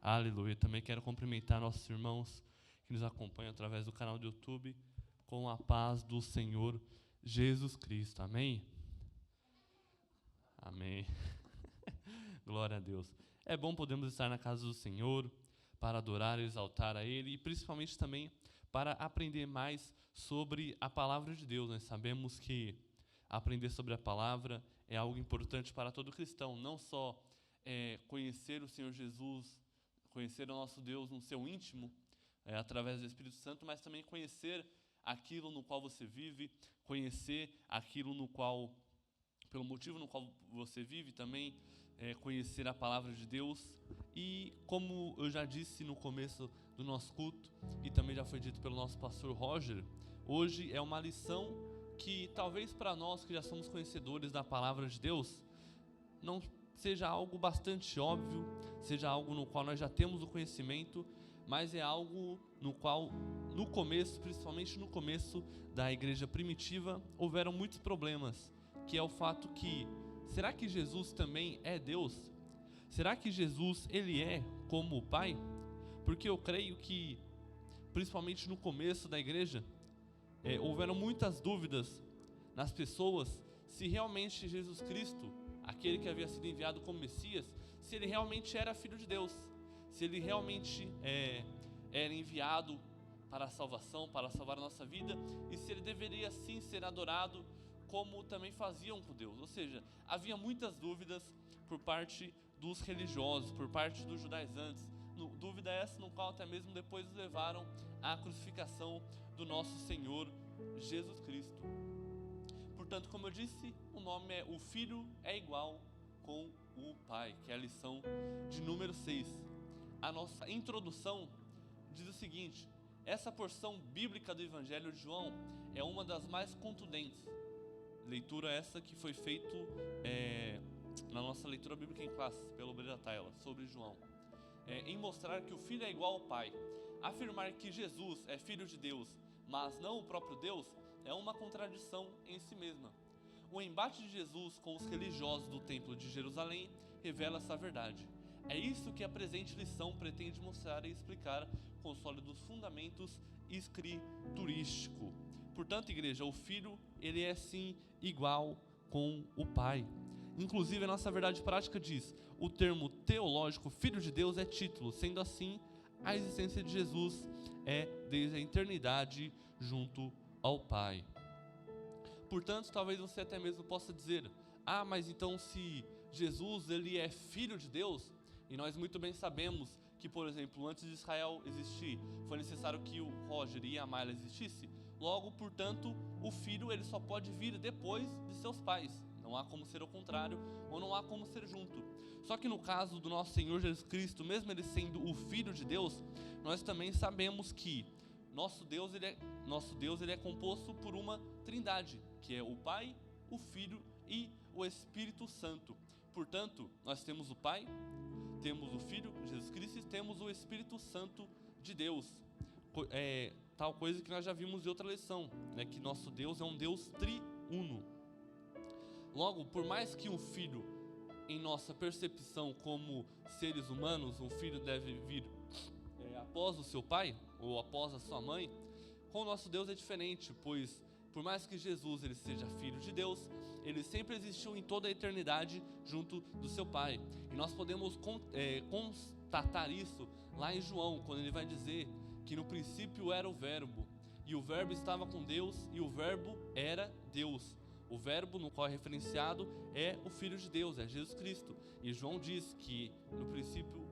Aleluia. Também quero cumprimentar nossos irmãos que nos acompanham através do canal do YouTube com a paz do Senhor Jesus Cristo. Amém? Amém. Glória a Deus. É bom podermos estar na casa do Senhor para adorar e exaltar a Ele e principalmente também para aprender mais sobre a palavra de Deus. Nós sabemos que aprender sobre a palavra é algo importante para todo cristão, não só conhecer o Senhor Jesus, conhecer o nosso Deus no seu íntimo, através do Espírito Santo, mas também conhecer aquilo no qual você vive, conhecer aquilo no qual, pelo motivo no qual você vive também, conhecer a palavra de Deus. E como eu já disse no começo do nosso culto, e também já foi dito pelo nosso pastor Roger, hoje é uma lição que talvez para nós que já somos conhecedores da palavra de Deus, não seja algo bastante óbvio, seja algo no qual nós já temos o conhecimento, mas é algo no qual, no começo, principalmente no começo da igreja primitiva, houveram muitos problemas, que é o fato que, será que Jesus também é Deus? Será que Jesus, ele é como o Pai? Porque eu creio que, principalmente no começo da igreja, houveram muitas dúvidas nas pessoas se realmente Jesus Cristo, aquele que havia sido enviado como Messias, se ele realmente era filho de Deus, se ele realmente era enviado para a salvação, para salvar a nossa vida, e se ele deveria sim ser adorado como também faziam com Deus. Ou seja, havia muitas dúvidas por parte dos religiosos, por parte dos judaizantes, dúvida essa no qual até mesmo depois levaram à crucificação do nosso Senhor Jesus Cristo. Portanto, como eu disse, o nome é O Filho é Igual com o Pai, que é a lição de número 6. A nossa introdução diz o seguinte: essa porção bíblica do Evangelho de João é uma das mais contundentes. Leitura essa que foi feita na nossa leitura bíblica em classe, pelo Obreira Taylor, sobre João. Em mostrar que o Filho é igual ao Pai. Afirmar que Jesus é Filho de Deus, mas não o próprio Deus, é uma contradição em si mesma. O embate de Jesus com os religiosos do Templo de Jerusalém revela essa verdade. É isso que a presente lição pretende mostrar e explicar com sólidos fundamentos escriturísticos. Portanto, igreja, o Filho, ele é sim igual com o Pai. Inclusive, a nossa verdade prática diz: o termo teológico Filho de Deus é título, sendo assim, a existência de Jesus é desde a eternidade junto ao Pai. Portanto, talvez você até mesmo possa dizer: ah, mas então se Jesus ele é Filho de Deus, e nós muito bem sabemos que, por exemplo, antes de Israel existir, foi necessário que o Roger e a Mayla existissem, logo, portanto, o Filho ele só pode vir depois de seus pais. Não há como ser o contrário, ou não há como ser junto. Só que no caso do nosso Senhor Jesus Cristo, mesmo ele sendo o Filho de Deus, nós também sabemos que nosso Deus ele é composto por uma trindade, que é o Pai, o Filho e o Espírito Santo. Portanto, nós temos o Pai, temos o Filho, Jesus Cristo, e temos o Espírito Santo de Deus. Tal coisa que nós já vimos em outra lição, né, que nosso Deus é um Deus triuno. Logo, por mais que um filho, em nossa percepção como seres humanos, um filho deve vir após o seu pai ou após a sua mãe, com o nosso Deus é diferente, pois por mais que Jesus ele seja filho de Deus, ele sempre existiu em toda a eternidade junto do seu Pai. E nós podemos constatar isso lá em João, quando ele vai dizer que no princípio era o Verbo, e o Verbo estava com Deus, e o Verbo era Deus. O Verbo no qual é referenciado é o Filho de Deus, é Jesus Cristo. E João diz que no princípio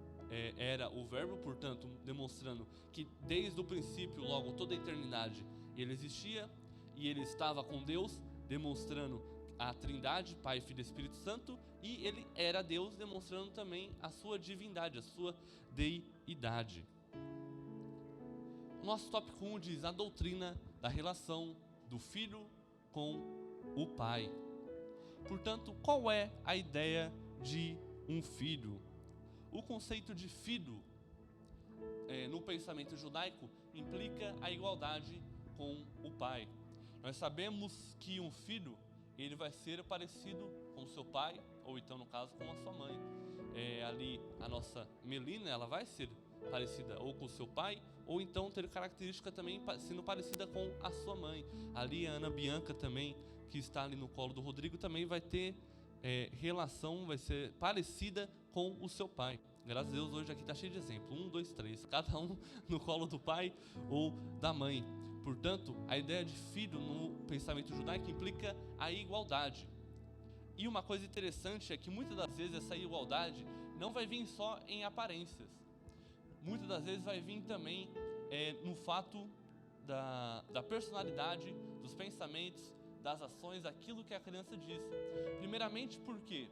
era o Verbo, portanto, demonstrando que desde o princípio, logo toda a eternidade, ele existia e ele estava com Deus, demonstrando a Trindade, Pai, Filho e Espírito Santo, e ele era Deus, demonstrando também a sua divindade, a sua deidade. O nosso tópico 1 diz a doutrina da relação do Filho com o Pai. Portanto, qual é a ideia de um filho? O conceito de filho, no pensamento judaico, implica a igualdade com o pai. Nós sabemos que um filho, ele vai ser parecido com seu pai, ou então no caso com a sua mãe. ali a nossa Melina, ela vai ser parecida ou com o seu pai, ou então ter característica também sendo parecida com a sua mãe. Ali a Ana Bianca também, que está ali no colo do Rodrigo, também vai ter relação, vai ser parecida com o seu pai. Graças a Deus, hoje aqui está cheio de exemplo. 1, 2, 3, cada um no colo do pai ou da mãe. Portanto, a ideia de filho no pensamento judaico implica a igualdade. E uma coisa interessante é que muitas das vezes essa igualdade não vai vir só em aparências. Muitas das vezes vai vir também no fato da personalidade, dos pensamentos, das ações, aquilo que a criança diz. Primeiramente porque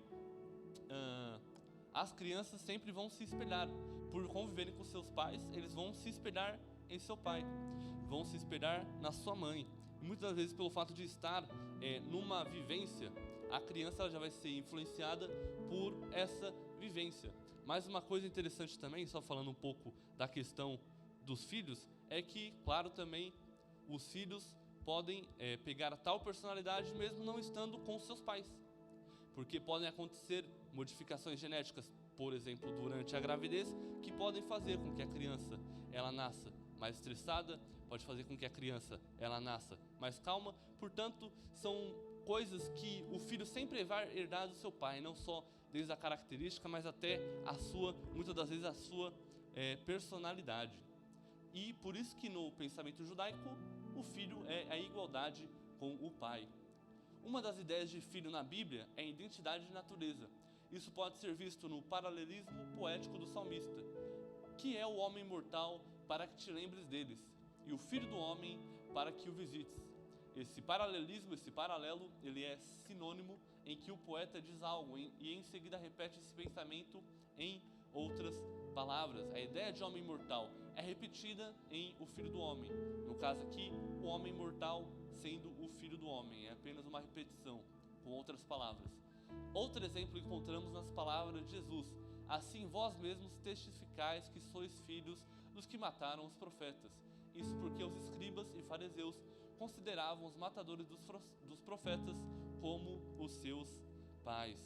as crianças sempre vão se espelhar. Por conviverem com seus pais, eles vão se espelhar em seu pai, vão se espelhar na sua mãe. E muitas das vezes, pelo fato de estar numa vivência, a criança ela já vai ser influenciada por essa vivência. Mas uma coisa interessante também, só falando um pouco da questão dos filhos, é que, claro, também os filhos podem pegar tal personalidade mesmo não estando com seus pais. Porque podem acontecer modificações genéticas, por exemplo, durante a gravidez, que podem fazer com que a criança ela nasça mais estressada, pode fazer com que a criança ela nasça mais calma. Portanto, são coisas que o filho sempre vai herdar do seu pai, não só desde a característica, mas até muitas das vezes a sua personalidade. E por isso que no pensamento judaico, o filho é a igualdade com o pai. Uma das ideias de filho na Bíblia é a identidade de natureza. Isso pode ser visto no paralelismo poético do salmista, que é o homem mortal para que te lembres deles, e o filho do homem para que o visites. Esse paralelismo, esse paralelo, ele é sinônimo em que o poeta diz algo e em seguida repete esse pensamento em outras palavras. A ideia de homem mortal é repetida em o filho do homem. No caso aqui, o homem mortal sendo o filho do homem. É apenas uma repetição, com outras palavras. Outro exemplo encontramos nas palavras de Jesus. Assim vós mesmos testificais que sois filhos dos que mataram os profetas. Isso porque os escribas e fariseus consideravam os matadores dos profetas como os seus pais.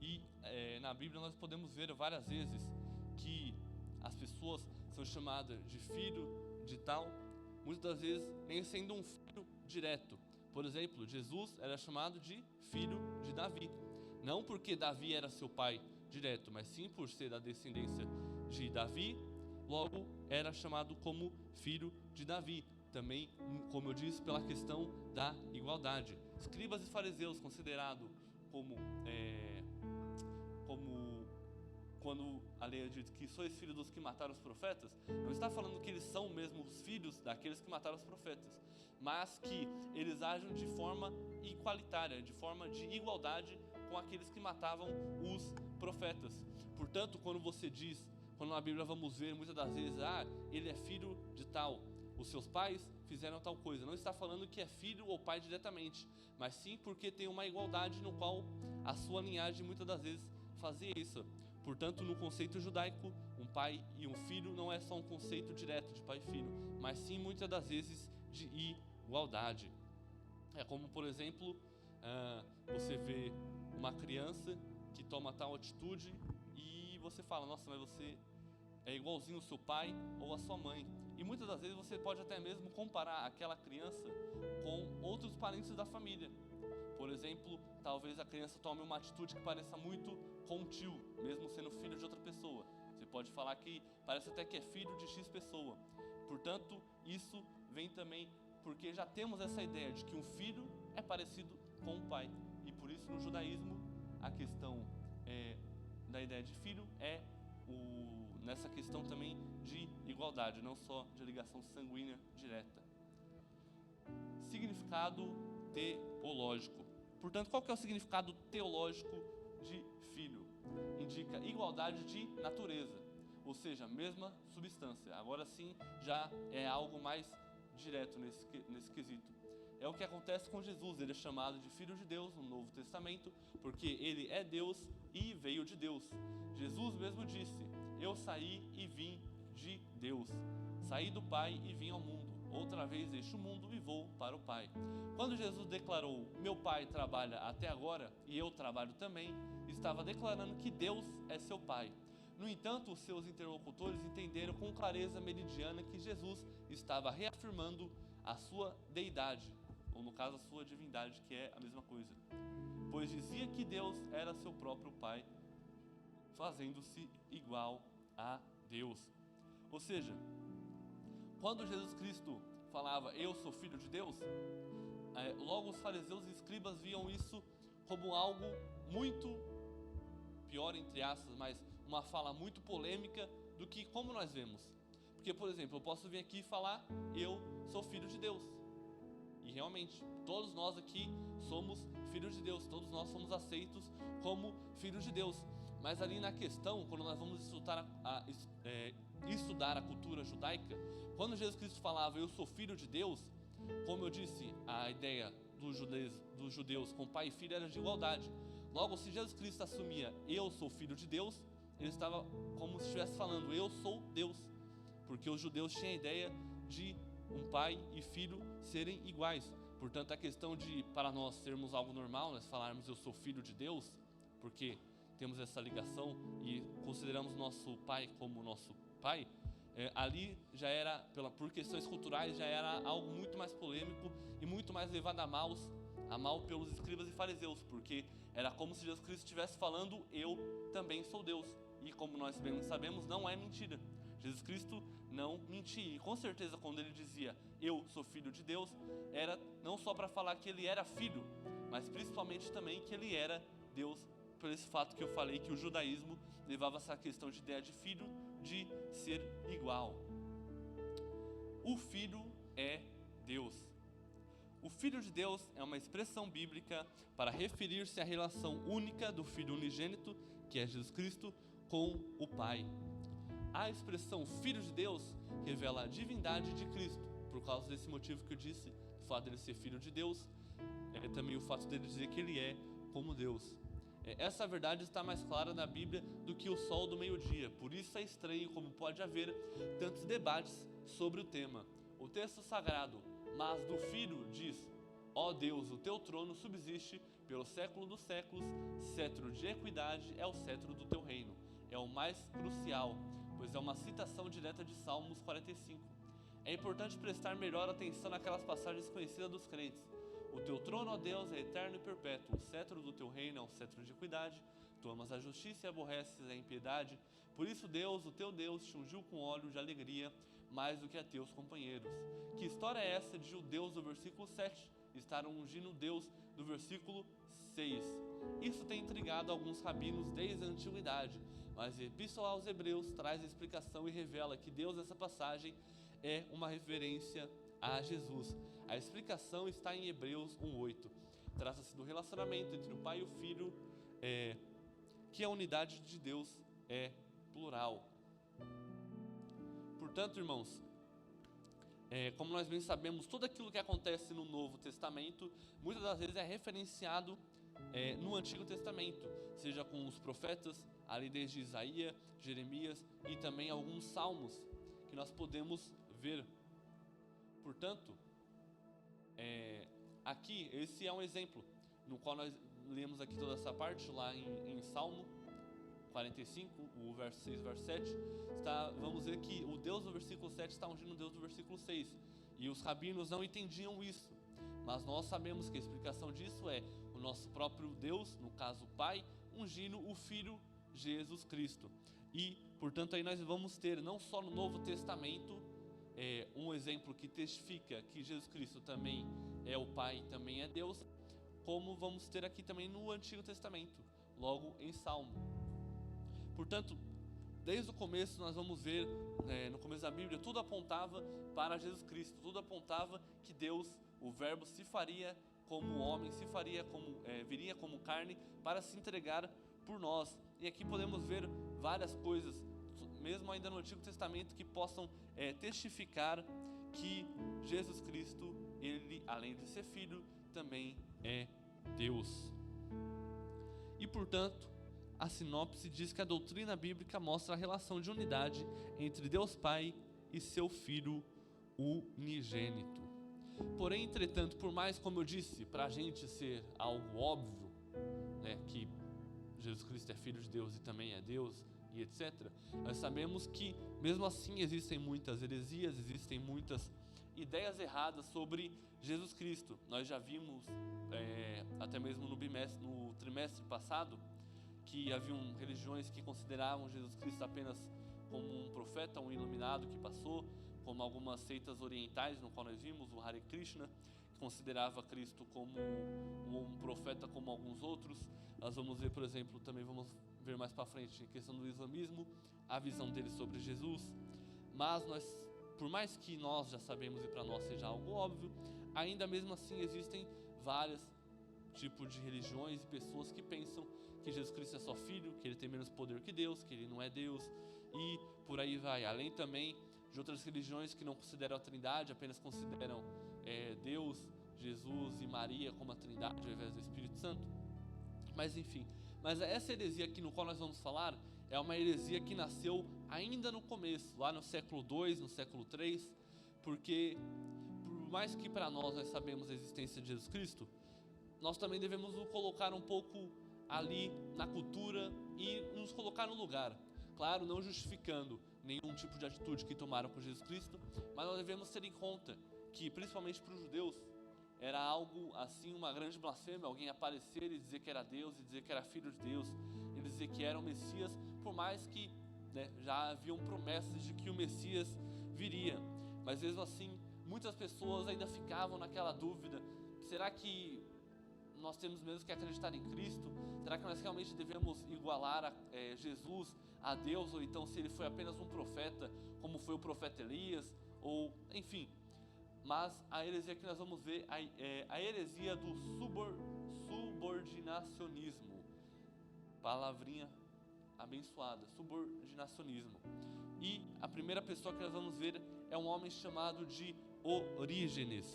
E na Bíblia nós podemos ver várias vezes que as pessoas são chamadas de filho de tal, muitas das vezes nem sendo um filho direto. Por exemplo, Jesus era chamado de filho de Davi, não porque Davi era seu pai direto, mas sim por ser da descendência de Davi, logo era chamado como filho de Davi. Também, como eu disse, pela questão da igualdade. Escribas e fariseus considerados como quando a lei diz que sois filhos dos que mataram os profetas, não está falando que eles são mesmo os filhos daqueles que mataram os profetas, mas que eles agem de forma igualitária, de forma de igualdade com aqueles que matavam os profetas. Portanto, quando na Bíblia vamos ver muitas das vezes, ele é filho de tal, os seus pais fizeram tal coisa, não está falando que é filho ou pai diretamente, mas sim porque tem uma igualdade no qual a sua linhagem muitas das vezes fazia isso. Portanto, no conceito judaico, um pai e um filho não é só um conceito direto de pai e filho, mas sim muitas das vezes de igualdade. É como, por exemplo, você vê uma criança que toma tal atitude e você fala, nossa, mas você é igualzinho ao seu pai ou à sua mãe. E muitas das vezes você pode até mesmo comparar aquela criança com outros parentes da família. Por exemplo, talvez a criança tome uma atitude que pareça muito com um tio, mesmo sendo filho de outra pessoa. Você pode falar que parece até que é filho de X pessoa. Portanto, isso vem também porque já temos essa ideia de que um filho é parecido com o pai. E por isso no judaísmo a questão da ideia de filho nessa questão também de igualdade, não só de ligação sanguínea direta. Significado teológico. Portanto, qual que é o significado teológico de filho? Indica igualdade de natureza, ou seja, mesma substância. Agora sim, já é algo mais direto nesse quesito. É o que acontece com Jesus, ele é chamado de Filho de Deus no Novo Testamento, porque ele é Deus e veio de Deus. Jesus mesmo disse, eu saí e vim de Deus, saí do Pai e vim ao mundo. outra vez deixo o mundo e vou para o Pai. Quando Jesus declarou, meu Pai trabalha até agora e eu trabalho também, estava declarando que Deus é seu Pai. No entanto, os seus interlocutores entenderam com clareza meridiana que Jesus estava reafirmando a sua deidade, ou no caso a sua divindade, que é a mesma coisa, pois dizia que Deus era seu próprio Pai, fazendo-se igual a Deus. Ou seja, quando Jesus Cristo falava, eu sou filho de Deus, logo os fariseus e escribas viam isso como algo muito pior, entre aspas, mas uma fala muito polêmica do que como nós vemos. Porque, por exemplo, eu posso vir aqui e falar, eu sou filho de Deus. E realmente, todos nós aqui somos filhos de Deus, todos nós somos aceitos como filhos de Deus. Mas ali na questão, quando nós vamos estudar a cultura judaica, quando Jesus Cristo falava, eu sou filho de Deus, como eu disse, a ideia dos judeus com pai e filho era de igualdade. Logo, se Jesus Cristo assumia, eu sou filho de Deus, ele estava como se estivesse falando, eu sou Deus. Porque os judeus tinham a ideia de um pai e filho serem iguais. Portanto, a questão de, para nós sermos algo normal, nós falarmos eu sou filho de Deus, porque temos essa ligação e consideramos nosso pai como nosso pai, ali já era, por questões culturais, já era algo muito mais polêmico e muito mais levado a mal pelos escribas e fariseus, porque era como se Jesus Cristo estivesse falando, eu também sou Deus. E como nós bem sabemos, não é mentira. Jesus Cristo não mentia. E com certeza quando ele dizia, eu sou filho de Deus, era não só para falar que ele era filho, mas principalmente também que ele era Deus, por esse fato que eu falei que o judaísmo levava essa questão de ideia de filho, de ser igual. O Filho é Deus. O Filho de Deus é uma expressão bíblica para referir-se à relação única do Filho unigênito, que é Jesus Cristo, com o Pai. A expressão Filho de Deus revela a divindade de Cristo, por causa desse motivo que eu disse, o fato dele ser Filho de Deus, também o fato dele dizer que ele é como Deus. Essa verdade está mais clara na Bíblia do que o sol do meio-dia, por isso é estranho como pode haver tantos debates sobre o tema. O texto sagrado, mas do Filho, diz, ó Deus, o teu trono subsiste pelo século dos séculos, cetro de equidade é o cetro do teu reino. É o mais crucial, pois é uma citação direta de Salmos 45. É importante prestar melhor atenção naquelas passagens conhecidas dos crentes. O teu trono, ó Deus, é eterno e perpétuo. O cetro do teu reino é um cetro de equidade. Tu amas a justiça e aborreces a impiedade. Por isso Deus, o teu Deus, te ungiu com óleo de alegria, mais do que a teus companheiros. Que história é essa de judeus do versículo 7 estar ungindo Deus do versículo 6? Isso tem intrigado alguns rabinos desde a antiguidade, mas a Epístola aos Hebreus traz a explicação e revela que Deus nessa passagem é uma referência a Jesus. A explicação está em Hebreus 1:8. Trata-se do relacionamento entre o Pai e o Filho, que a unidade de Deus é plural. Portanto, irmãos, como nós bem sabemos, tudo aquilo que acontece no Novo Testamento, muitas das vezes é referenciado no Antigo Testamento, seja com os profetas, ali desde Isaías, Jeremias e também alguns salmos que nós podemos ver. Portanto, aqui, esse é um exemplo, no qual nós lemos aqui toda essa parte, lá em Salmo 45, o verso 6, verso 7, vamos ver que o Deus do versículo 7 está ungindo o Deus do versículo 6, e os rabinos não entendiam isso, mas nós sabemos que a explicação disso é o nosso próprio Deus, no caso o Pai, ungindo o Filho Jesus Cristo. E, portanto, aí nós vamos ter, não só no Novo Testamento, um exemplo que testifica que Jesus Cristo também é o Pai, também é Deus, como vamos ter aqui também no Antigo Testamento, logo em Salmo. Portanto, desde o começo nós vamos ver, no começo da Bíblia, tudo apontava para Jesus Cristo, tudo apontava que Deus, o Verbo, se faria como homem, viria como carne para se entregar por nós. E aqui podemos ver várias coisas, mesmo ainda no Antigo Testamento, que possam testificar que Jesus Cristo, ele, além de ser Filho, também é Deus. E, portanto, a sinopse diz que a doutrina bíblica mostra a relação de unidade entre Deus Pai e seu Filho unigênito. Porém, entretanto, por mais, como eu disse, para a gente ser algo óbvio, né, que Jesus Cristo é Filho de Deus e também é Deus, e etc., nós sabemos que, mesmo assim, existem muitas heresias, existem muitas ideias erradas sobre Jesus Cristo. Nós já vimos, até mesmo no trimestre passado, que haviam religiões que consideravam Jesus Cristo apenas como um profeta, um iluminado que passou, como algumas seitas orientais, no qual nós vimos, o Hare Krishna, que considerava Cristo como um profeta como alguns outros. Nós vamos ver, por exemplo, também vamos ver mais para frente, em questão do islamismo, a visão dele sobre Jesus. Mas por mais que nós já sabemos e para nós seja algo óbvio, ainda mesmo assim existem vários tipos de religiões e pessoas que pensam que Jesus Cristo é só filho, que ele tem menos poder que Deus, que ele não é Deus, e por aí vai. Além também de outras religiões que não consideram a Trindade, apenas consideram Deus, Jesus e Maria como a Trindade ao invés do Espírito Santo. Mas enfim, essa heresia aqui no qual nós vamos falar é uma heresia que nasceu ainda no começo, lá no século II, no século III, porque por mais que para nós sabemos a existência de Jesus Cristo, nós também devemos nos colocar um pouco ali na cultura e nos colocar no lugar. Claro, não justificando nenhum tipo de atitude que tomaram com Jesus Cristo, mas nós devemos ter em conta que, principalmente para os judeus, era algo assim, uma grande blasfêmia, alguém aparecer e dizer que era Deus, e dizer que era Filho de Deus, e dizer que era o Messias, por mais que já haviam promessas de que o Messias viria. Mas mesmo assim, muitas pessoas ainda ficavam naquela dúvida: será que nós temos mesmo que acreditar em Cristo? Será que nós realmente devemos igualar Jesus a Deus? Ou então se ele foi apenas um profeta, como foi o profeta Elias? Ou, enfim. Mas a heresia que nós vamos ver é a heresia do subordinacionismo. Palavrinha abençoada, subordinacionismo. E a primeira pessoa que nós vamos ver é um homem chamado de Orígenes.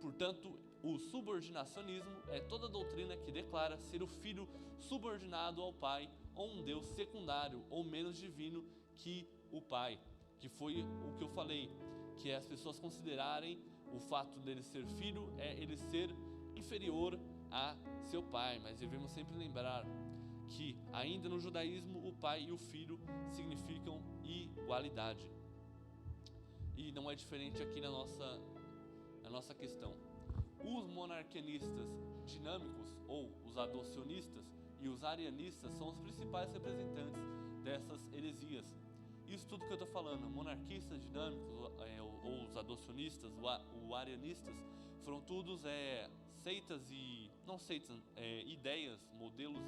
Portanto, o subordinacionismo é toda doutrina que declara ser o filho subordinado ao pai, ou um Deus secundário ou menos divino que o pai, que foi o que eu falei, que é as pessoas considerarem o fato dele ser filho ele ser inferior a seu pai. Mas devemos sempre lembrar que ainda no judaísmo o pai e o filho significam igualdade, e não é diferente aqui na nossa questão. Os monarquianistas dinâmicos, ou os adocionistas, e os arianistas são os principais representantes dessas heresias. Isso tudo que eu estou falando, monarquistas dinâmicos, ou os adocionistas, os arianistas, foram todos seitas e, não seitas, ideias, modelos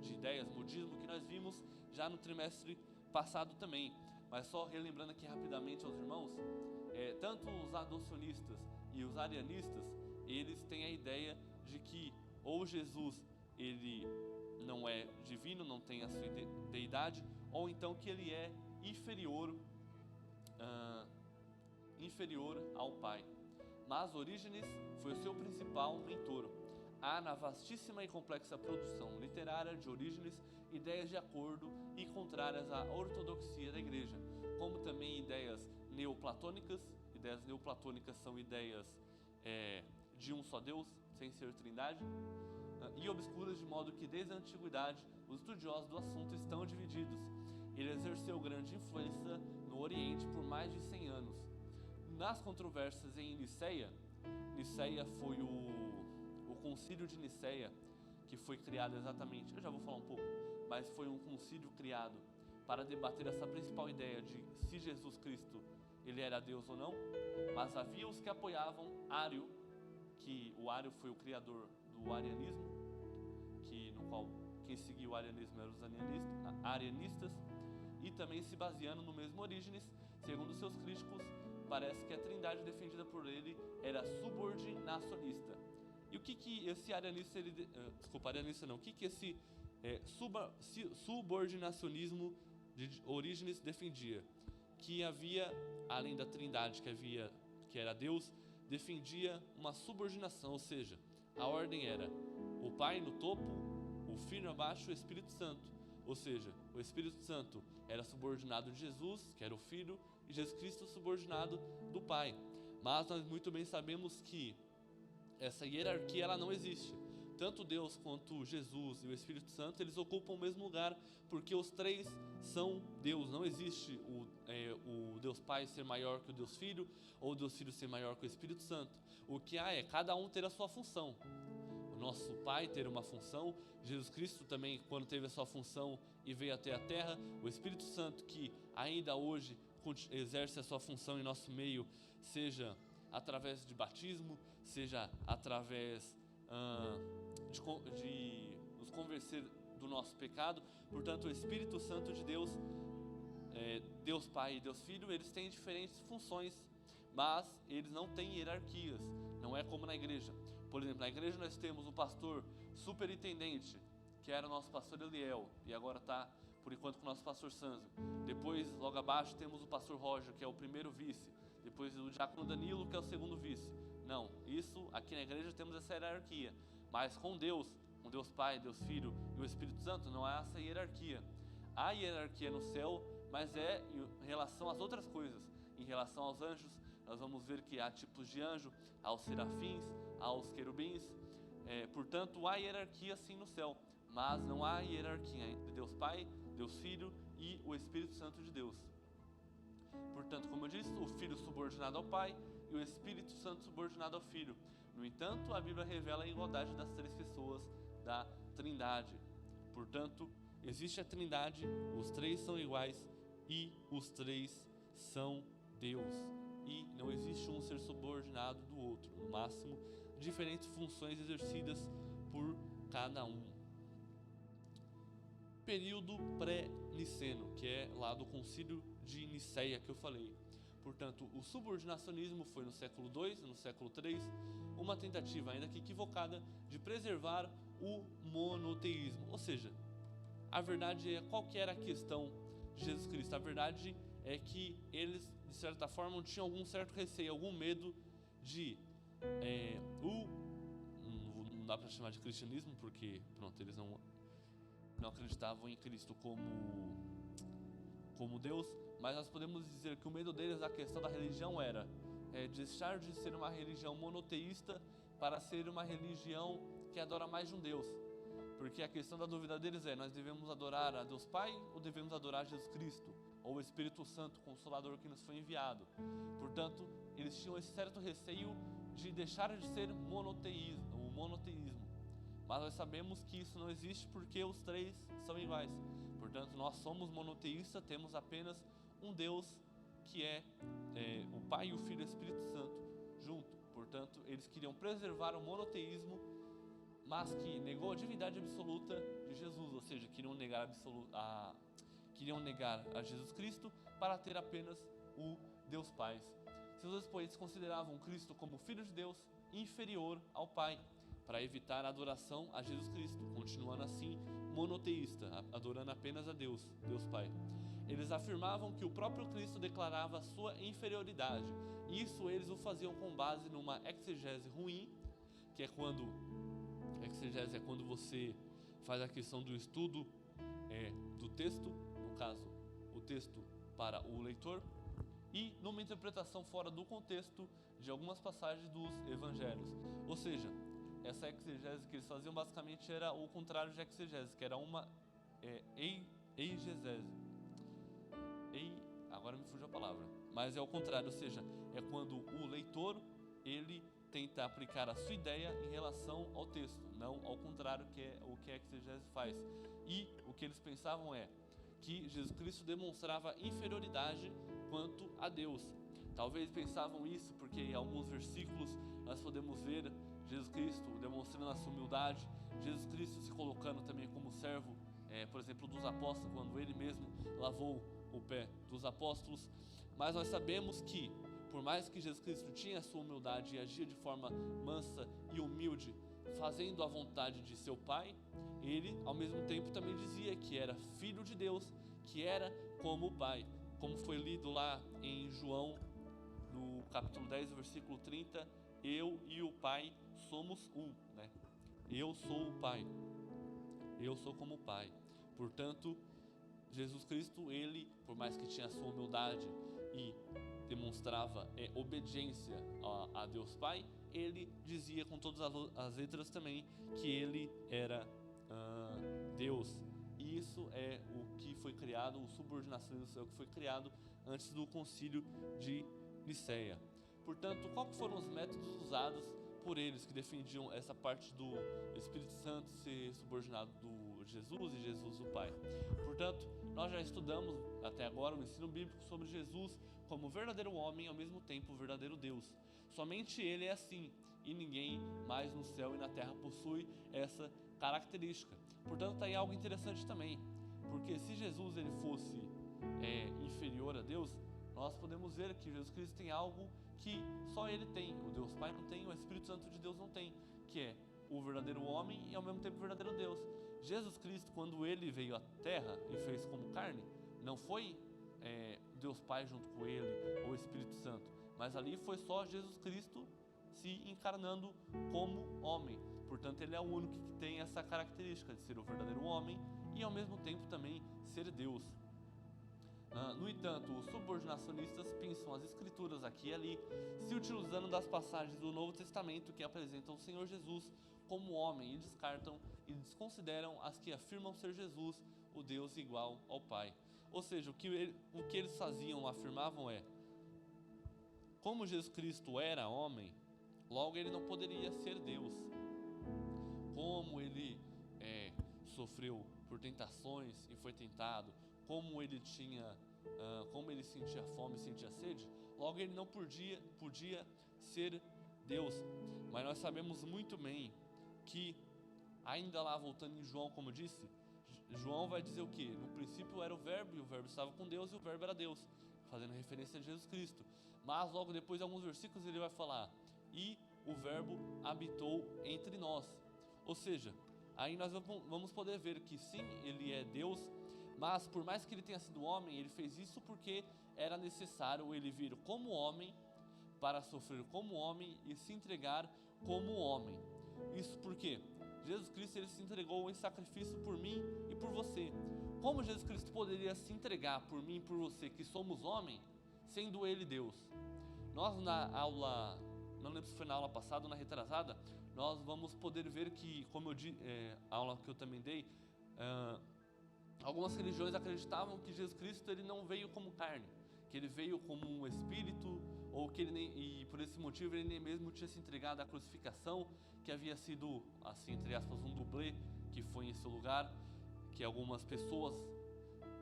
de ideias, modismo, que nós vimos já no trimestre passado também. Mas só relembrando aqui rapidamente aos irmãos, tanto os adocionistas e os arianistas, eles têm a ideia de que ou Jesus ele não é divino, não tem a sua deidade, ou então que ele é inferior ao Pai. Mas Orígenes foi o seu principal mentor. Há na vastíssima e complexa produção literária de Orígenes ideias de acordo e contrárias à ortodoxia da Igreja, como também ideias neoplatônicas. Ideias neoplatônicas são ideias de um só Deus, sem ser trindade, e obscuras, de modo que desde a antiguidade os estudiosos do assunto estão divididos. Ele exerceu grande influência no Oriente por mais de 100 anos. Nas controvérsias em Niceia foi o concílio de Niceia, que foi criado exatamente, eu já vou falar um pouco, mas foi um concílio criado para debater essa principal ideia de se Jesus Cristo ele era Deus ou não. Mas havia os que apoiavam Ário, que o Ário foi o criador do arianismo, no qual quem seguia o arianismo eram os arianistas, e também se baseando no mesmo Orígenes. Segundo seus críticos, parece que a trindade defendida por ele era subordinacionista. E o que esse arianista, o que esse subordinacionismo de Orígenes defendia? Que havia, além da trindade que era Deus, defendia uma subordinação, ou seja, a ordem era o Pai no topo, o Filho abaixo e o Espírito Santo. Ou seja, o Espírito Santo era subordinado de Jesus, que era o Filho, e Jesus Cristo subordinado do Pai. Mas nós muito bem sabemos que essa hierarquia ela não existe. Tanto Deus quanto Jesus e o Espírito Santo, eles ocupam o mesmo lugar, porque os três são Deus. Não existe o Deus Pai ser maior que o Deus Filho, ou o Deus Filho ser maior que o Espírito Santo. O que há é cada um ter a sua função. O nosso Pai ter uma função, Jesus Cristo também, quando teve a sua função e veio até a terra, o Espírito Santo, que ainda hoje exerce a sua função em nosso meio, seja através de batismo, seja através de nos convencer do nosso pecado. Portanto, o Espírito Santo de Deus, Deus Pai e Deus Filho, eles têm diferentes funções, mas eles não têm hierarquias. Não é como na igreja. Por exemplo, na igreja nós temos o pastor superintendente, que era o nosso pastor Eliel, e agora está, por enquanto, com o nosso pastor Sanzo. Depois, logo abaixo, temos o pastor Roger, que é o primeiro vice. Depois o diácono Danilo, que é o segundo vice. Não, isso aqui na igreja temos essa hierarquia. Mas com Deus Pai, Deus Filho e o Espírito Santo, não há essa hierarquia. Há hierarquia no céu, mas é em relação às outras coisas. Em relação aos anjos, nós vamos ver que há tipos de anjo, aos serafins, aos querubins. Portanto, há hierarquia sim no céu, mas não há hierarquia entre Deus Pai, Deus Filho e o Espírito Santo de Deus. Portanto, como eu disse, o Filho subordinado ao Pai e o Espírito Santo subordinado ao Filho. No entanto, a Bíblia revela a igualdade das três pessoas da Trindade. Portanto, existe a Trindade, os três são iguais e os três são Deus. E não existe um ser subordinado do outro. No máximo, diferentes funções exercidas por cada um. Período pré-niceno, que é lá do Concílio de Niceia que eu falei. Portanto, o subordinacionismo foi no século II, no século III, uma tentativa, ainda que equivocada, de preservar o monoteísmo. Ou seja, a verdade é qual que era a questão de Jesus Cristo. A verdade é que eles, de certa forma, tinham algum certo receio, algum medo de não dá para chamar de cristianismo, porque pronto, eles não acreditavam em Cristo como Deus, mas nós podemos dizer que o medo deles da questão da religião era deixar de ser uma religião monoteísta para ser uma religião que adora mais de um Deus. Porque a questão da dúvida deles nós devemos adorar a Deus Pai ou devemos adorar Jesus Cristo, ou o Espírito Santo, Consolador, que nos foi enviado. Portanto, eles tinham esse certo receio de deixar de ser o monoteísmo. Mas nós sabemos que isso não existe porque os três são iguais. Portanto, nós somos monoteístas, temos apenas um Deus que é o Pai, o Filho e o Espírito Santo junto. Portanto, eles queriam preservar o monoteísmo, mas que negou a divindade absoluta de Jesus, ou seja, queriam negar a Jesus Cristo para ter apenas o Deus Pai. Seus expoentes consideravam Cristo como Filho de Deus inferior ao Pai, para evitar a adoração a Jesus Cristo, continuando assim monoteísta, adorando apenas a Deus Pai. Eles afirmavam que o próprio Cristo declarava sua inferioridade. Isso eles o faziam com base numa exegese ruim, que é quando exegese é quando você faz a questão do estudo do texto, no caso, o texto para o leitor, e numa interpretação fora do contexto de algumas passagens dos evangelhos. Ou seja, essa exegese que eles faziam basicamente era o contrário de exegese, que era uma eigegese. Agora me fugiu a palavra, mas é o contrário, ou seja, é quando o leitor ele tenta aplicar a sua ideia em relação ao texto, não ao contrário, que é o que a exegese faz. E o que eles pensavam que Jesus Cristo demonstrava inferioridade quanto a Deus. Talvez pensavam isso porque em alguns versículos nós podemos ver Jesus Cristo demonstrando a sua humildade, Jesus Cristo se colocando também como servo, por exemplo, dos apóstolos, quando ele mesmo lavou o pé dos apóstolos. Mas nós sabemos que, por mais que Jesus Cristo tinha a sua humildade e agia de forma mansa e humilde, fazendo a vontade de seu Pai, ele, ao mesmo tempo, também dizia que era Filho de Deus, que era como o Pai. Como foi lido lá em João, no capítulo 10, versículo 30, eu e o Pai somos um, né? Eu sou o Pai, eu sou como o Pai. Portanto, Jesus Cristo, ele, por mais que tinha a sua humildade e demonstrava obediência a Deus Pai, ele dizia com todas as letras também que ele era Deus. E isso é o que foi criado, o subordinacionismo é o que foi criado antes do concílio de Nicéia. Portanto, quais foram os métodos usados por eles que defendiam essa parte do Espírito Santo ser subordinado do Jesus e Jesus o Pai? Portanto, nós já estudamos até agora o ensino bíblico sobre Jesus como verdadeiro homem e ao mesmo tempo verdadeiro Deus. Somente ele é assim e ninguém mais no céu e na terra possui essa característica. Portanto, está aí algo interessante também, porque se Jesus ele fosse inferior a Deus, nós podemos ver que Jesus Cristo tem algo que só ele tem, o Deus Pai não tem, o Espírito Santo de Deus não tem, que é o verdadeiro homem e ao mesmo tempo o verdadeiro Deus. Jesus Cristo, quando ele veio à terra e fez como carne, não foi Deus Pai junto com ele ou o Espírito Santo, mas ali foi só Jesus Cristo se encarnando como homem. Portanto, ele é o único que tem essa característica de ser o verdadeiro homem e ao mesmo tempo também ser Deus. No entanto, os subordinacionistas pensam as escrituras aqui e ali, se utilizando das passagens do Novo Testamento que apresentam o Senhor Jesus como homem e descartam e desconsideram as que afirmam ser Jesus, o Deus igual ao Pai. Ou seja, o que eles faziam, afirmavam como Jesus Cristo era homem, logo ele não poderia ser Deus. Como ele sofreu por tentações e foi tentado, como ele sentia fome e sentia sede, logo ele não podia ser Deus. Mas nós sabemos muito bem que, ainda lá voltando em João, como disse, João vai dizer o que? No princípio era o verbo, e o verbo estava com Deus, e o verbo era Deus, fazendo referência a Jesus Cristo. Mas logo depois de alguns versículos ele vai falar, e o verbo habitou entre nós. Ou seja, aí nós vamos poder ver que sim, ele é Deus, mas por mais que ele tenha sido homem, ele fez isso porque era necessário ele vir como homem para sofrer como homem e se entregar como homem. Isso porque Jesus Cristo ele se entregou em sacrifício por mim e por você. Como Jesus Cristo poderia se entregar por mim e por você, que somos homem, sendo ele Deus? Nós na aula, não lembro se foi na aula passada ou na retrasada, nós vamos poder ver que, como eu disse, a aula que eu também dei, algumas religiões acreditavam que Jesus Cristo ele não veio como carne, que ele veio como um espírito, ou que e por esse motivo ele nem mesmo tinha se entregado à crucificação, que havia sido, assim, entre aspas, um dublê que foi em seu lugar, que algumas pessoas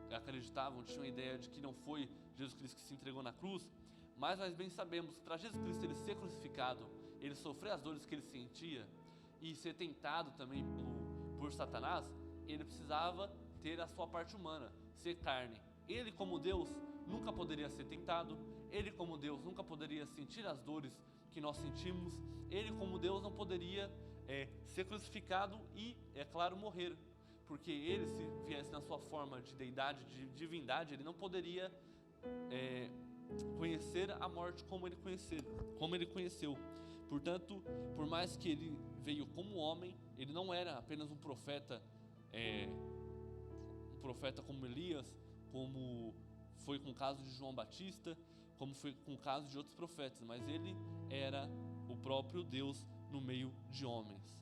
acreditavam, tinham a ideia de que não foi Jesus Cristo que se entregou na cruz. Mas nós bem sabemos que para Jesus Cristo ele ser crucificado, ele sofrer as dores que ele sentia e ser tentado também por Satanás, ele precisava ter a sua parte humana, ser carne. Ele como Deus nunca poderia ser tentado, ele como Deus nunca poderia sentir as dores que nós sentimos, ele como Deus não poderia ser crucificado e, é claro, morrer, porque ele, se viesse na sua forma de deidade, de divindade, ele não poderia conhecer a morte como ele conheceu. Portanto, por mais que ele veio como homem, ele não era apenas um profeta como Elias, como foi com o caso de João Batista, como foi com o caso de outros profetas, mas ele era o próprio Deus no meio de homens.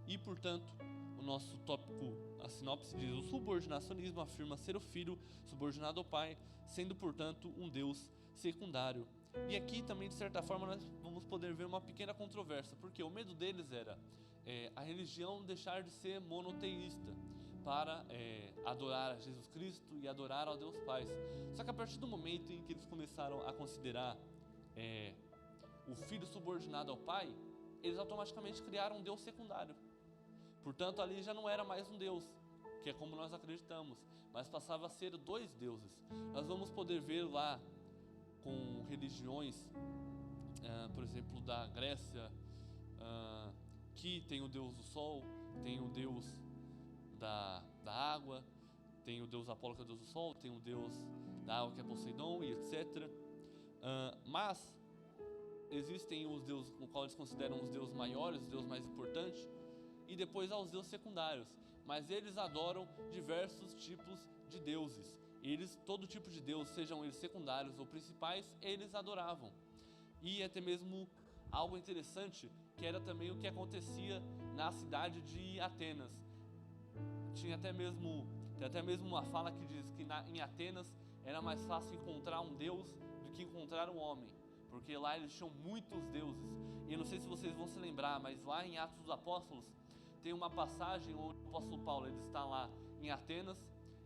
E, portanto, o nosso tópico, a sinopse diz: o subordinacionismo afirma ser o filho subordinado ao pai, sendo, portanto, um Deus secundário. E aqui também, de certa forma, nós vamos poder ver uma pequena controvérsia, porque o medo deles era a religião deixar de ser monoteísta, para adorar a Jesus Cristo e adorar ao Deus Pai. Só que a partir do momento em que eles começaram a considerar o filho subordinado ao pai, eles automaticamente criaram um Deus secundário. Portanto, ali já não era mais um Deus, que é como nós acreditamos, mas passava a ser dois deuses. Nós vamos poder ver lá com religiões, por exemplo, da Grécia, que tem o Deus do Sol, tem o Deus da água, tem o Deus Apolo, que é o Deus do Sol, tem o Deus da água, que é Poseidon, e etc. Mas existem os deuses, no qual eles consideram os deuses maiores, os deuses mais importantes, e depois há os deuses secundários. mas eles adoram diversos tipos de deuses. Todo tipo de deus, sejam eles secundários ou principais, eles adoravam. E até mesmo algo interessante, que era também o que acontecia na cidade de Atenas. Tem até mesmo uma fala que diz que em Atenas era mais fácil encontrar um deus do que encontrar um homem, porque lá eles tinham muitos deuses. E eu não sei se vocês vão se lembrar, mas lá em Atos dos Apóstolos tem uma passagem onde o apóstolo Paulo ele está lá em Atenas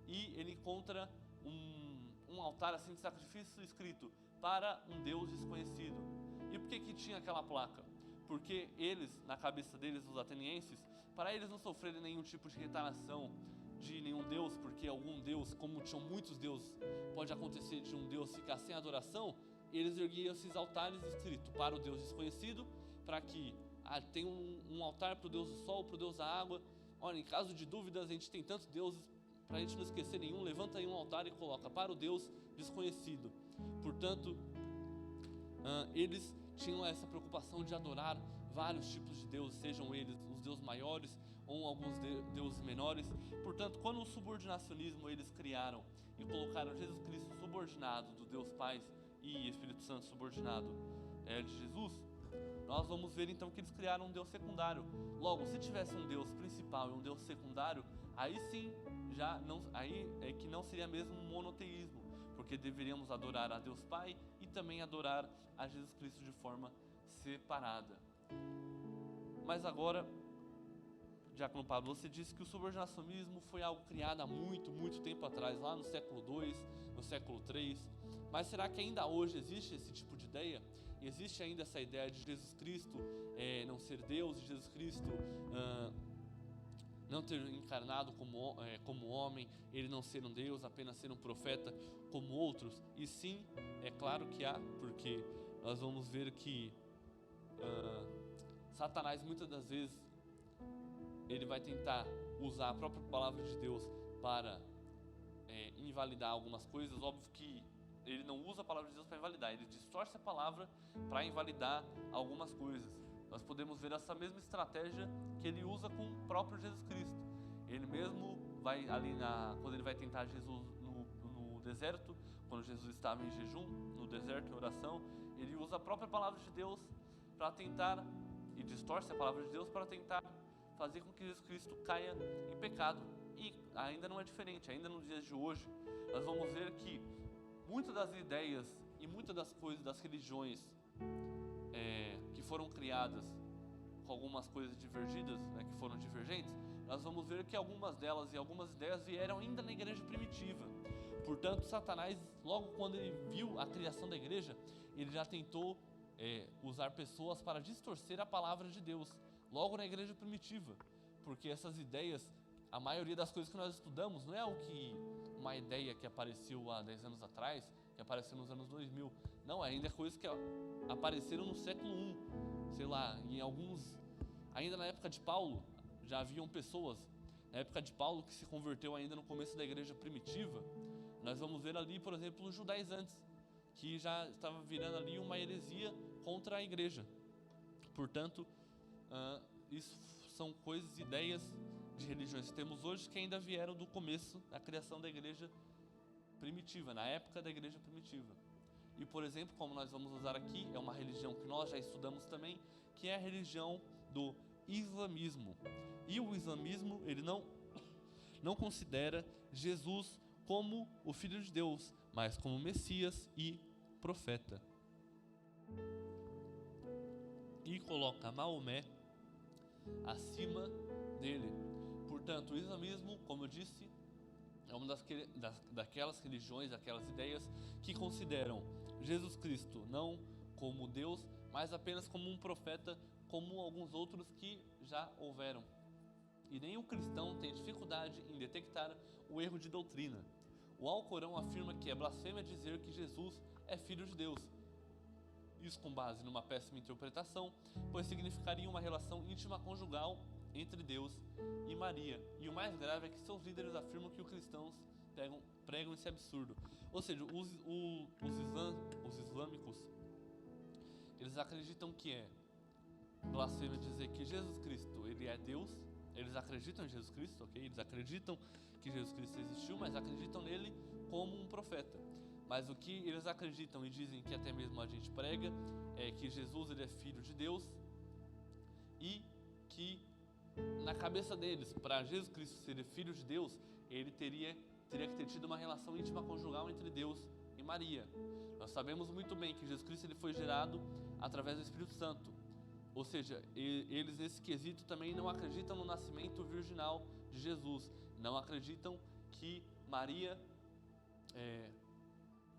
e ele encontra um altar assim de sacrifício escrito para um Deus desconhecido. E por que tinha aquela placa? Porque eles, na cabeça deles, os atenienses, para eles não sofrerem nenhum tipo de retaliação de nenhum deus, porque algum deus, como tinham muitos deuses, pode acontecer de um deus ficar sem adoração, eles erguiam esses altares escrito para o Deus desconhecido, para que tem um altar para o Deus do Sol, para o Deus da Água. Olha, em caso de dúvidas, a gente tem tantos deuses, para a gente não esquecer nenhum, levanta aí um altar e coloca para o Deus desconhecido. Portanto, eles tinham essa preocupação de adorar vários tipos de deuses, sejam eles os deuses maiores ou alguns deuses menores. Portanto, quando o subordinacionismo eles criaram e colocaram Jesus Cristo subordinado do Deus Pai e Espírito Santo subordinado de Jesus, nós vamos ver então que eles criaram um Deus secundário. Logo, se tivesse um Deus principal e um Deus secundário, aí sim, aí é que não seria mesmo um monoteísmo, porque deveríamos adorar a Deus Pai e também adorar a Jesus Cristo de forma separada. Mas agora, Diácono Pablo, você disse que o subordinacionismo foi algo criado há muito, muito tempo atrás, lá no século II, no século III. Mas será que ainda hoje existe esse tipo de ideia? Existe ainda essa ideia de Jesus Cristo não ser Deus, de Jesus Cristo não ter encarnado como homem, ele não ser um Deus, apenas ser um profeta como outros? E sim, é claro que há, porque nós vamos ver que Satanás muitas das vezes ele vai tentar usar a própria palavra de Deus para invalidar algumas coisas. Óbvio que ele não usa a palavra de Deus para invalidar, ele distorce a palavra para invalidar algumas coisas. Nós podemos ver essa mesma estratégia que ele usa com o próprio Jesus Cristo. Ele mesmo vai ali quando ele vai tentar Jesus no deserto, quando Jesus estava em jejum, no deserto, em oração, ele usa a própria palavra de Deus para tentar, e distorce a palavra de Deus para tentar fazer com que Jesus Cristo caia em pecado. E ainda não é diferente, ainda nos dias de hoje, nós vamos ver que muitas das ideias e muitas das coisas, das religiões que foram criadas com algumas coisas divergidas, que foram divergentes, nós vamos ver que algumas delas e algumas ideias vieram ainda na igreja primitiva. Portanto, Satanás, logo quando ele viu a criação da igreja, ele já tentou usar pessoas para distorcer a palavra de Deus, logo na igreja primitiva, porque essas ideias, a maioria das coisas que nós estudamos não é uma ideia que apareceu há 10 anos atrás, que apareceu nos anos 2000, não, ainda é coisas que apareceram no século I, sei lá, ainda na época de Paulo, já haviam pessoas, na época de Paulo, que se converteu ainda no começo da igreja primitiva. Nós vamos ver ali, por exemplo, os judaizantes, que já estava virando ali uma heresia contra a igreja. Portanto, isso são coisas, ideias de religiões que temos hoje que ainda vieram do começo da criação da igreja primitiva, na época da igreja primitiva. E, por exemplo, como nós vamos usar aqui, é uma religião que nós já estudamos também, que é a religião do islamismo. E o islamismo, ele não considera Jesus como o Filho de Deus, mas como Messias e profeta. E coloca Maomé acima dele. Portanto, o islamismo, como eu disse, é uma daquelas religiões, daquelas ideias que consideram Jesus Cristo não como Deus, mas apenas como um profeta, como alguns outros que já houveram. E nem o cristão tem dificuldade em detectar o erro de doutrina. O Alcorão afirma que é blasfêmia dizer que Jesus é Filho de Deus. Isso com base numa péssima interpretação, pois significaria uma relação íntima conjugal entre Deus e Maria. E o mais grave é que seus líderes afirmam que os cristãos pregam esse absurdo. Ou seja, os islâmicos, eles acreditam que é blasfêmia dizer que Jesus Cristo, ele é Deus, eles acreditam em Jesus Cristo, ok? Eles acreditam que Jesus Cristo existiu, mas acreditam nele como um profeta. Mas o que eles acreditam e dizem que até mesmo a gente prega é que Jesus ele é filho de Deus e que na cabeça deles, para Jesus Cristo ser filho de Deus, ele teria que ter tido uma relação íntima conjugal entre Deus e Maria. Nós sabemos muito bem que Jesus Cristo ele foi gerado através do Espírito Santo. Ou seja, eles nesse quesito também não acreditam no nascimento virginal de Jesus. Não acreditam que Maria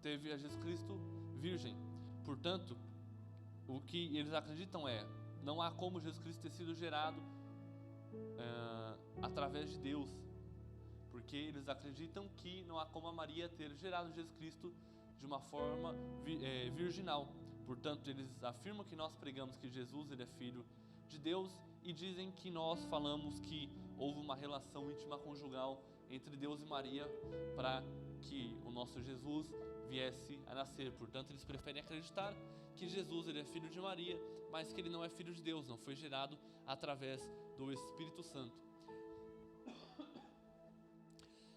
teve a Jesus Cristo virgem. Portanto, o que eles acreditam não há como Jesus Cristo ter sido gerado através de Deus. Porque eles acreditam que não há como a Maria ter gerado Jesus Cristo de uma forma virginal. Portanto, eles afirmam que nós pregamos que Jesus ele é filho de Deus e dizem que nós falamos que houve uma relação íntima conjugal entre Deus e Maria para que o nosso Jesus viesse a nascer. Portanto, eles preferem acreditar que Jesus ele é filho de Maria, mas que ele não é filho de Deus, não foi gerado através do Espírito Santo.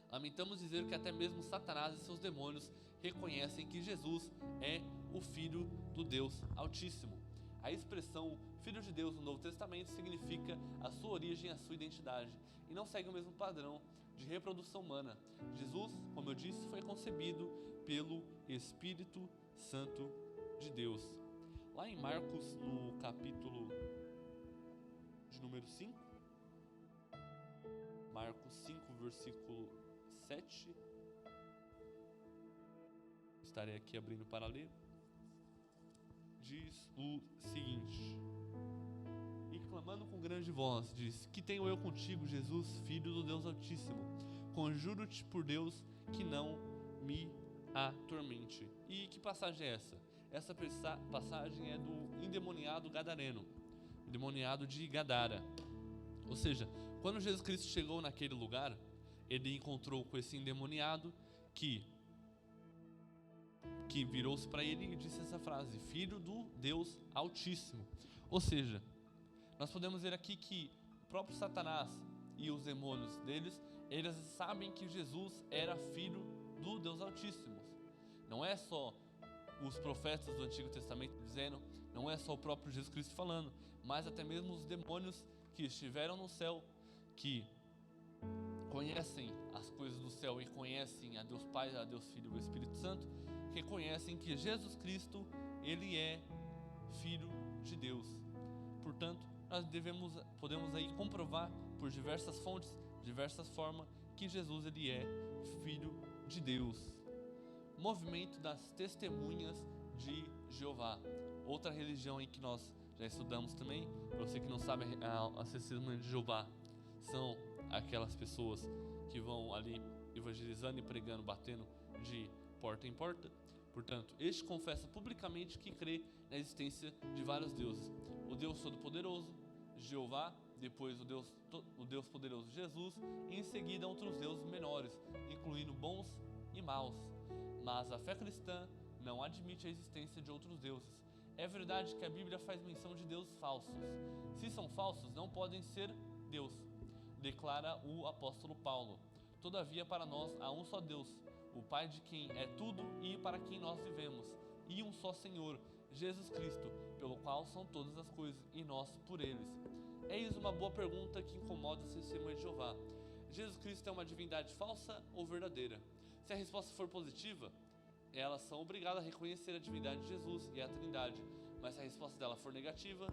Lamentamos dizer que até mesmo Satanás e seus demônios reconhecem que Jesus é o Filho do Deus Altíssimo. A expressão Filho de Deus no Novo Testamento significa a sua origem, a sua identidade, e não segue o mesmo padrão de reprodução humana. Jesus, como eu disse, foi concebido pelo Espírito Santo de Deus. Lá em Marcos, no capítulo de número 5, Marcos 5, versículo 7, estarei aqui abrindo para ler, diz o seguinte: e clamando com grande voz, diz: que tenho eu contigo, Jesus, Filho do Deus Altíssimo, conjuro-te por Deus que não me atormente. E que passagem é essa? Essa passagem é do endemoniado gadareno, endemoniado de Gadara. Ou seja, quando Jesus Cristo chegou naquele lugar, ele encontrou com esse endemoniado que virou-se para ele e disse essa frase: Filho do Deus Altíssimo. Ou seja, nós podemos ver aqui que o próprio Satanás e os demônios deles, eles sabem que Jesus era filho do Deus Altíssimo. Não é só os profetas do Antigo Testamento dizendo, não é só o próprio Jesus Cristo falando, mas até mesmo os demônios que estiveram no céu, que conhecem as coisas do céu e conhecem a Deus Pai, a Deus Filho e o Espírito Santo, reconhecem que Jesus Cristo, ele é Filho de Deus. Portanto, nós podemos aí comprovar por diversas fontes, diversas formas, que Jesus ele é Filho de Deus. Movimento das Testemunhas de Jeová, outra religião em que nós já estudamos também. Para você que não sabe, as Testemunhas de Jeová são aquelas pessoas que vão ali evangelizando e pregando, batendo de porta em porta. Portanto, este confessa publicamente que crê na existência de vários deuses: o Deus Todo-Poderoso, Jeová, depois o Deus Poderoso Jesus, e em seguida outros deuses menores, incluindo bons e maus. Mas a fé cristã não admite a existência de outros deuses. É verdade que a Bíblia faz menção de deuses falsos. Se são falsos, não podem ser Deus, declara o apóstolo Paulo. Todavia, para nós há um só Deus, o Pai de quem é tudo e para quem nós vivemos, e um só Senhor, Jesus Cristo, pelo qual são todas as coisas, e nós por eles. Eis uma boa pergunta que incomoda as Testemunhas de Jeová: Jesus Cristo é uma divindade falsa ou verdadeira? Se a resposta for positiva, elas são obrigadas a reconhecer a divindade de Jesus e a Trindade. Mas se a resposta dela for negativa,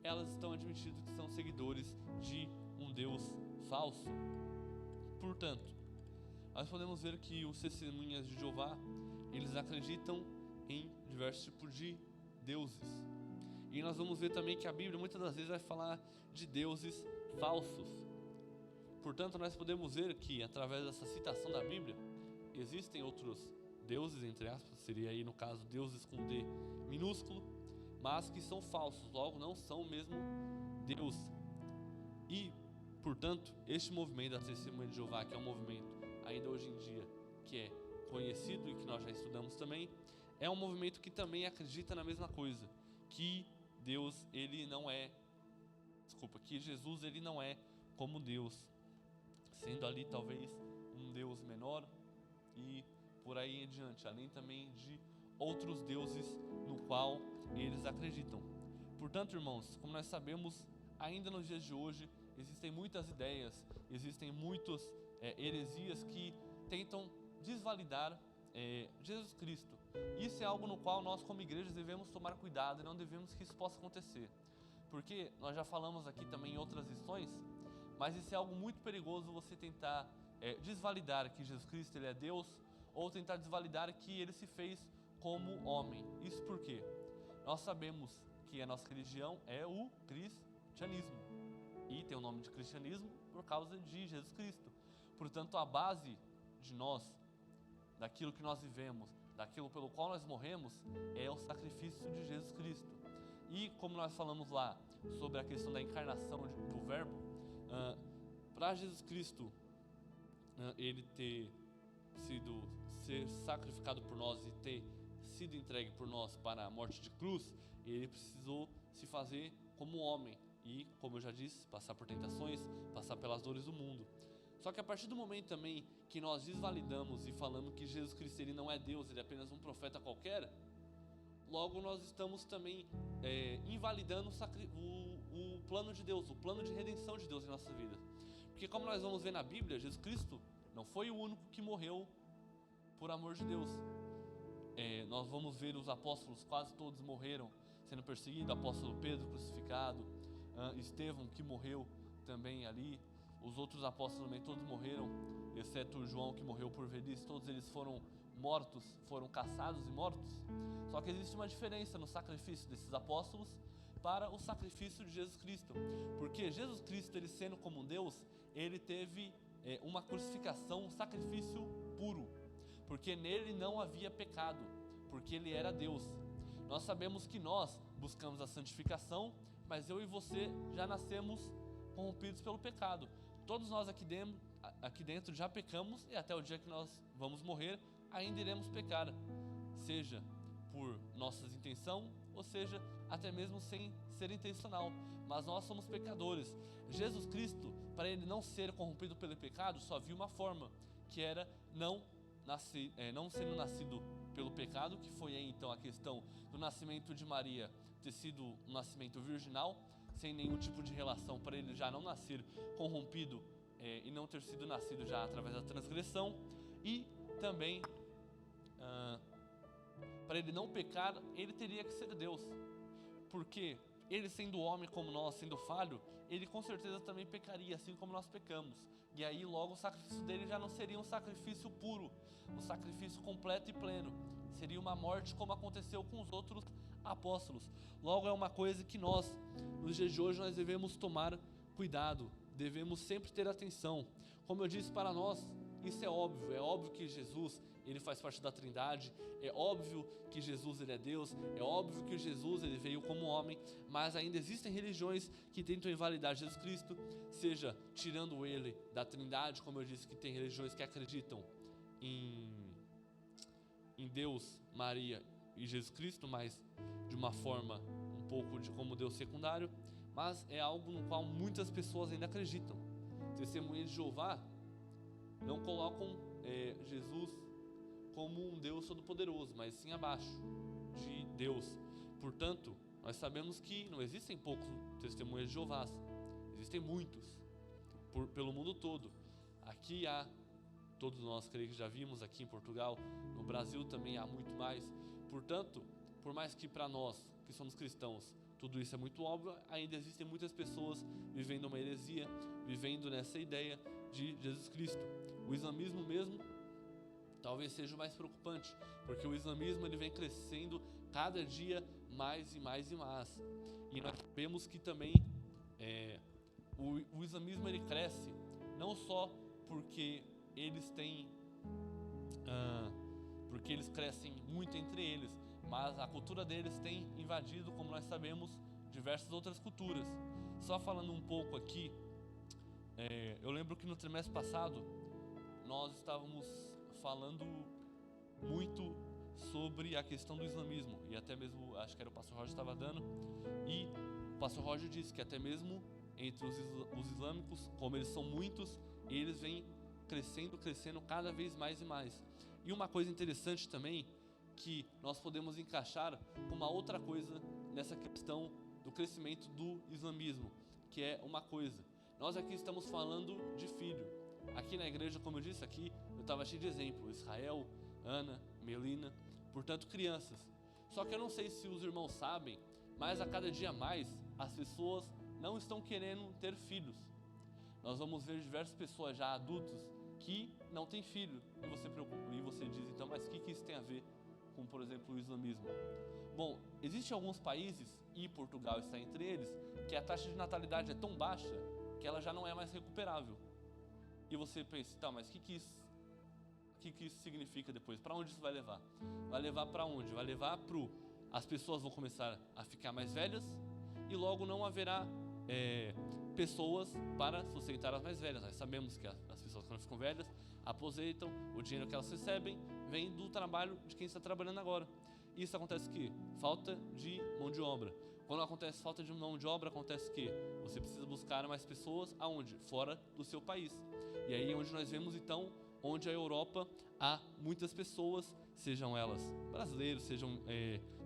elas estão admitindo que são seguidores de um Deus falso. Portanto, nós podemos ver que os Testemunhas de Jeová, eles acreditam em diversos tipos de deuses. E nós vamos ver também que a Bíblia muitas das vezes vai falar de deuses falsos. Portanto, nós podemos ver que através dessa citação da Bíblia, existem outros deuses, entre aspas, seria aí no caso deuses com D minúsculo, mas que são falsos, logo não são mesmo Deus. E, portanto, este movimento da Testemunha de Jeová, que é um movimento ainda hoje em dia que é conhecido e que nós já estudamos também, é um movimento que também acredita na mesma coisa, que Jesus ele não é como Deus, sendo ali talvez um Deus menor e por aí em diante, além também de outros deuses no qual eles acreditam. Portanto, irmãos, como nós sabemos, ainda nos dias de hoje existem muitas ideias, existem muitas heresias que tentam desvalidar Jesus Cristo. Isso é algo no qual nós como igrejas devemos tomar cuidado e não devemos que isso possa acontecer. Porque nós já falamos aqui também em outras lições, mas isso é algo muito perigoso, você tentar desvalidar que Jesus Cristo ele é Deus, ou tentar desvalidar que ele se fez como homem. Isso por quê? Nós sabemos que a nossa religião é o cristianismo, e tem o nome de cristianismo por causa de Jesus Cristo. Portanto, a base de nós, daquilo que nós vivemos, daquilo pelo qual nós morremos, é o sacrifício de Jesus Cristo. E como nós falamos lá sobre a questão da encarnação do verbo, para Jesus Cristo ele ser sacrificado por nós e ter sido entregue por nós para a morte de cruz, ele precisou se fazer como homem e, como eu já disse, passar por tentações, passar pelas dores do mundo. Só que a partir do momento também que nós desvalidamos e falamos que Jesus Cristo ele não é Deus, ele é apenas um profeta qualquer, logo nós estamos também invalidando o plano de Deus, o plano de redenção de Deus em nossa vida. Porque como nós vamos ver na Bíblia, Jesus Cristo não foi o único que morreu por amor de Deus. Nós vamos ver os apóstolos, quase todos morreram sendo perseguidos, apóstolo Pedro crucificado, Estevão que morreu também ali, os outros apóstolos também todos morreram, exceto João que morreu por velhice, todos eles foram mortos, foram caçados e mortos. Só que existe uma diferença no sacrifício desses apóstolos para o sacrifício de Jesus Cristo, porque Jesus Cristo, ele sendo como Deus, ele teve uma crucificação, um sacrifício puro, porque nele não havia pecado, porque ele era Deus. Nós sabemos que nós buscamos a santificação, mas eu e você já nascemos corrompidos pelo pecado. Todos nós aqui dentro já pecamos, e até o dia que nós vamos morrer ainda iremos pecar, seja por nossa intenção, ou seja, até mesmo sem ser intencional, mas nós somos pecadores. Jesus Cristo, para ele não ser corrompido pelo pecado, só havia uma forma, que era não sendo nascido pelo pecado, que foi aí então a questão do nascimento de Maria ter sido um nascimento virginal, sem nenhum tipo de relação, para ele já não nascer corrompido e não ter sido nascido já através da transgressão, e também para ele não pecar, ele teria que ser Deus, porque ele sendo homem como nós, sendo falho, ele com certeza também pecaria, assim como nós pecamos. E aí logo o sacrifício dele já não seria um sacrifício puro, um sacrifício completo e pleno. Seria uma morte como aconteceu com os outros apóstolos. Logo é uma coisa que nós, nos dias de hoje, nós devemos tomar cuidado, devemos sempre ter atenção. Como eu disse, para nós, isso é óbvio que Jesus, ele faz parte da Trindade, é óbvio que Jesus ele é Deus, é óbvio que Jesus ele veio como homem, mas ainda existem religiões que tentam invalidar Jesus Cristo, seja tirando ele da Trindade, como eu disse que tem religiões que acreditam em Deus, Maria e Jesus Cristo, mas de uma forma um pouco de como Deus secundário, mas é algo no qual muitas pessoas ainda acreditam. Testemunhas de Jeová não colocam Jesus como um Deus todo-poderoso, mas sim abaixo de Deus. Portanto, nós sabemos que não existem poucos testemunhas de Jeová, existem muitos pelo mundo todo. Aqui há, todos nós creio que já vimos aqui em Portugal, no Brasil também há muito mais. Portanto, por mais que para nós que somos cristãos tudo isso é muito óbvio, ainda existem muitas pessoas vivendo uma heresia, vivendo nessa ideia de Jesus Cristo. O islamismo mesmo talvez seja o mais preocupante, porque o islamismo ele vem crescendo cada dia mais e mais e mais. E nós sabemos que também o islamismo ele cresce não só porque eles têm porque eles crescem muito entre eles, mas a cultura deles tem invadido, como nós sabemos, diversas outras culturas. Só falando um pouco aqui, eu lembro que no trimestre passado nós estávamos falando muito sobre a questão do islamismo, e até mesmo, acho que era o pastor Roger que estava dando, e o pastor Roger disse que até mesmo entre os islâmicos, como eles são muitos, eles vêm crescendo cada vez mais e mais. E uma coisa interessante também, que nós podemos encaixar com uma outra coisa nessa questão do crescimento do islamismo, que é uma coisa. Nós aqui estamos falando de filho. Aqui na igreja, como eu disse aqui, eu estava cheio de exemplo. Israel, Ana, Melina, portanto crianças. Só que eu não sei se os irmãos sabem, mas a cada dia mais as pessoas não estão querendo ter filhos. Nós vamos ver diversas pessoas já adultos que não têm filho. E você diz, então, mas o que isso tem a ver com, por exemplo, o islamismo? Bom, existem alguns países, e Portugal está entre eles, que a taxa de natalidade é tão baixa que ela já não é mais recuperável. E você pensa, tá, mas o que isso significa depois? Para onde isso vai levar? Vai levar para onde? Vai levar para as pessoas vão começar a ficar mais velhas e logo não haverá pessoas para sustentar as mais velhas. Nós sabemos que as pessoas, quando ficam velhas, aposentam, o dinheiro que elas recebem vem do trabalho de quem está trabalhando agora. Isso acontece o quê? Falta de mão de obra. Quando acontece falta de mão de obra, acontece o quê? Você precisa buscar mais pessoas aonde? Fora do seu país. E aí é onde nós vemos então, onde a Europa há muitas pessoas, sejam elas brasileiros, sejam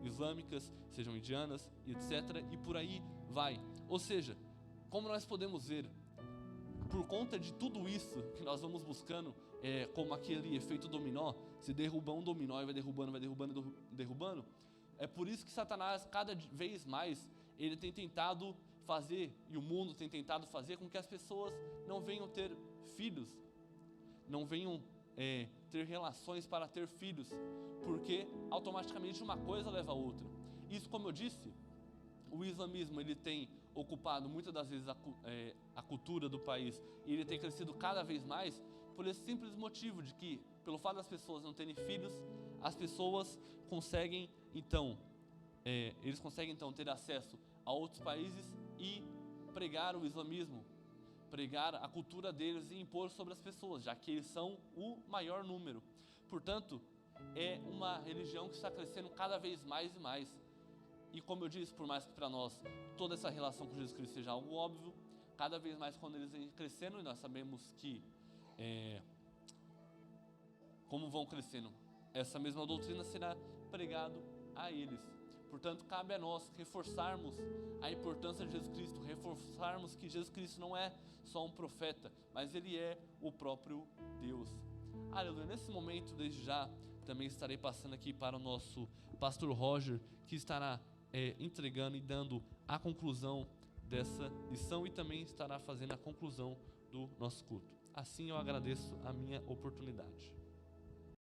islâmicas, sejam indianas, etc. E por aí vai. Ou seja, como nós podemos ver, por conta de tudo isso que nós vamos buscando, como aquele efeito dominó, se derruba um dominó e vai derrubando, é por isso que Satanás, cada vez mais, ele tem tentado fazer, e o mundo tem tentado fazer com que as pessoas não venham ter filhos, não venham ter relações para ter filhos, porque automaticamente uma coisa leva a outra. Isso, como eu disse, o islamismo ele tem ocupado muitas das vezes a cultura do país e ele tem crescido cada vez mais por esse simples motivo de que, pelo fato das pessoas não terem filhos, as pessoas conseguem então, ter acesso a outros países e pregar o islamismo, pregar a cultura deles e impor sobre as pessoas, já que eles são o maior número. Portanto, é uma religião que está crescendo cada vez mais e mais. E como eu disse, por mais que para nós toda essa relação com Jesus Cristo seja algo óbvio, cada vez mais quando eles vêm crescendo, e nós sabemos que como vão crescendo, essa mesma doutrina será pregado a eles. Portanto, cabe a nós reforçarmos a importância de Jesus Cristo, reforçarmos que Jesus Cristo não é só um profeta, mas Ele é o próprio Deus. Aleluia. Nesse momento, desde já, também estarei passando aqui para o nosso pastor Roger, que estará entregando e dando a conclusão dessa lição e também estará fazendo a conclusão do nosso culto. Assim eu agradeço a minha oportunidade.